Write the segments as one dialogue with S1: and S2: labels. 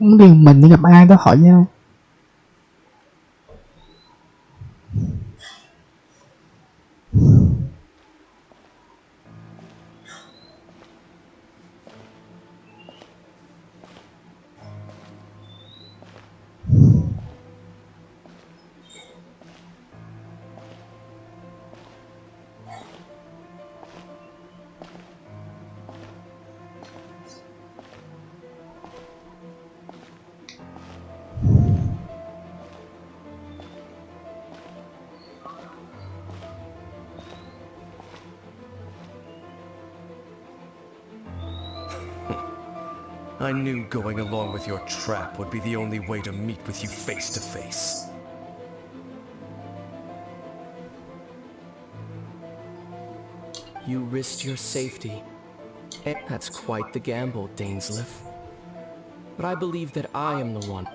S1: Riêng mình đi gặp ai đó hỏi nhau.
S2: I knew going along with your trap would be the only way to meet with you face to face.
S3: You risked your safety. That's quite the gamble, Dainsleif. But I believe that I am the one.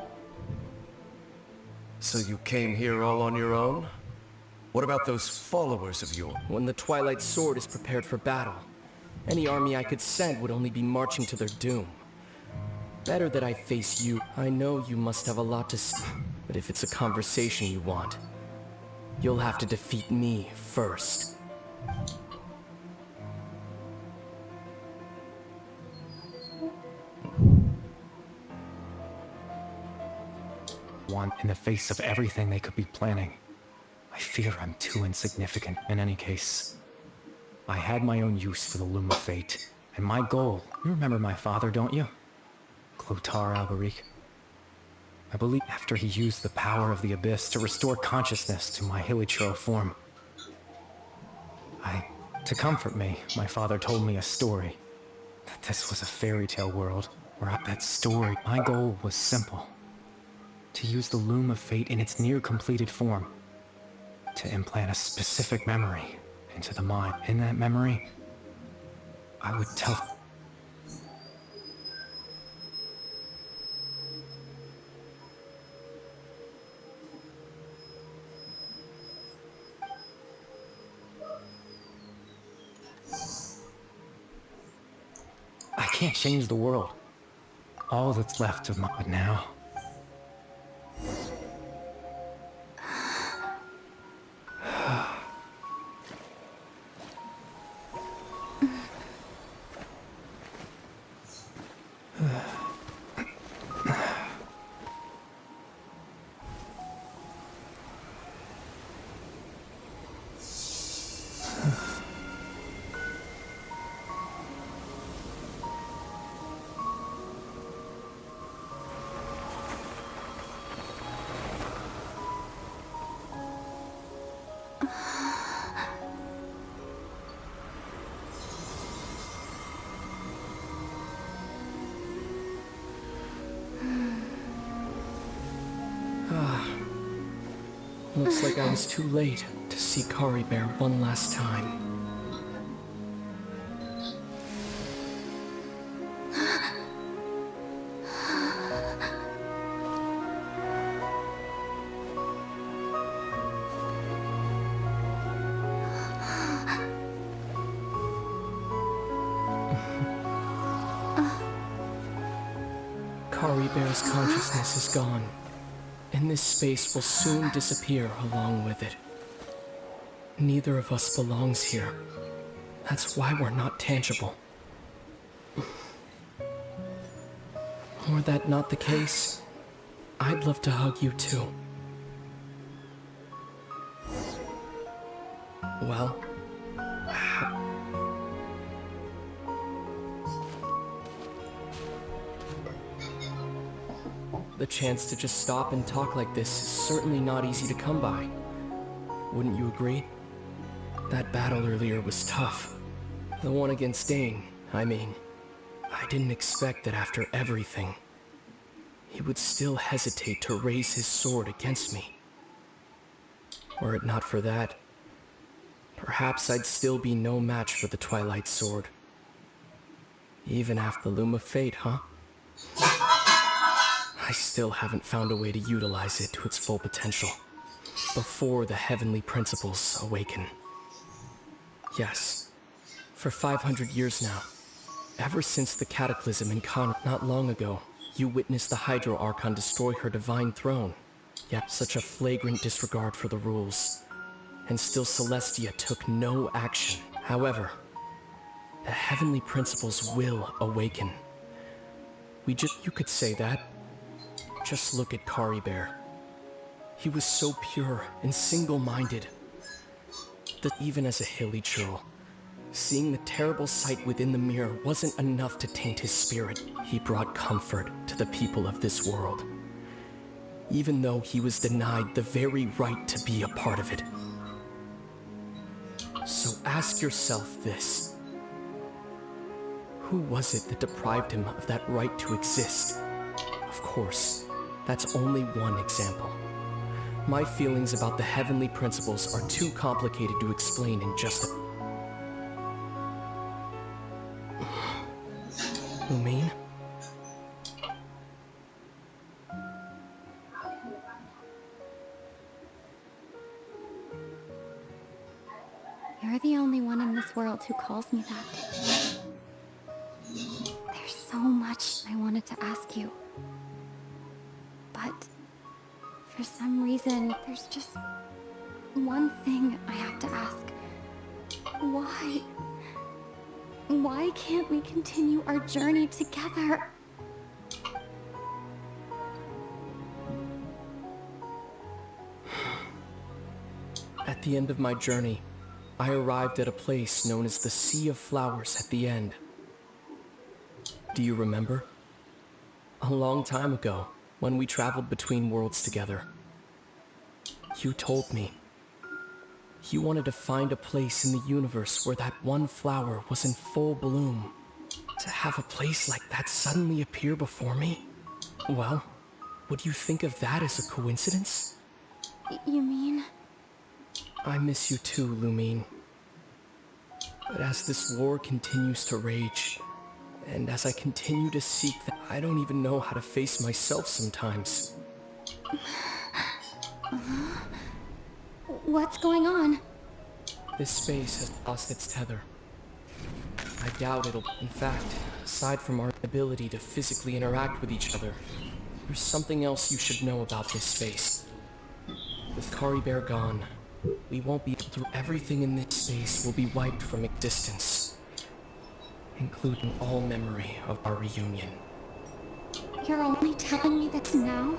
S2: So you came here all on your own? What about those followers of yours?
S3: When the Twilight Sword is prepared for battle, any army I could send would only be marching to their doom. Better that I face you. I know you must have a lot to say, but if it's a conversation you want, you'll have to defeat me first.
S4: In the face of everything they could be planning. I fear I'm too insignificant. In any case, I had my own use for the Loom of Fate, and my goal, you remember my father, don't you? Clotar Alberic. I believe after he used the power of the Abyss to restore consciousness to my Hilichurl form. To comfort me, my father told me a story. That this was a fairy tale world, where that story, my goal was simple. To use the Loom of Fate in its near-completed form. To implant a specific memory into the mind. In that memory, I would tell... I can't change the world. All that's left of my... But now...
S3: Looks like I was too late to see Caribert one last time. Caribert's consciousness is gone, and this space will soon disappear along with it. Neither of us belongs here. That's why we're not tangible. Were that not the case, I'd love to hug you too. Well, the chance to just stop and talk like this is certainly not easy to come by. Wouldn't you agree? That battle earlier was tough. The one against Dain, I mean. I didn't expect that after everything, he would still hesitate to raise his sword against me. Were it not for that, perhaps I'd still be no match for the Twilight Sword. Even after the Loom of Fate, huh? I still haven't found a way to utilize it to its full potential, before the heavenly principles awaken. Yes, for 500 years now, ever since the cataclysm in Khan not long ago, You witnessed the Hydro Archon destroy her divine throne, yet such a flagrant disregard for the rules. And still Celestia took no action. However, the heavenly principles will awaken. You could say that. Just look at Caribert. He was so pure and single-minded that even as a hilly churl, seeing the terrible sight within the mirror wasn't enough to taint his spirit. He brought comfort to the people of this world, even though he was denied the very right to be a part of it. So ask yourself this. Who was it that deprived him of that right to exist? Of course, that's only one example. My feelings about the heavenly principles are too complicated to explain in just a... Lumine?
S5: You're the only one in this world who calls me that. There's so much I wanted to ask you. But for some reason, there's just one thing I have to ask. Why? Why can't we continue our journey together?
S3: At the end of my journey, I arrived at a place known as the Sea of Flowers at the end. Do you remember? A long time ago, when we traveled between worlds together. You told me you wanted to find a place in the universe where that one flower was in full bloom. To have a place like that suddenly appear before me? Well, would you think of that as a coincidence?
S5: You mean?
S3: I miss you too, Lumine. But as this war continues to rage, and as I continue to seek that, I don't even know how to face myself sometimes.
S5: What's going on?
S3: This space has lost its tether. I doubt it'll... In fact, aside from our ability to physically interact with each other, there's something else you should know about this space. With Caribert gone, we won't be able to... Everything in this space will be wiped from existence, including all memory of our reunion.
S5: You're only telling me this now?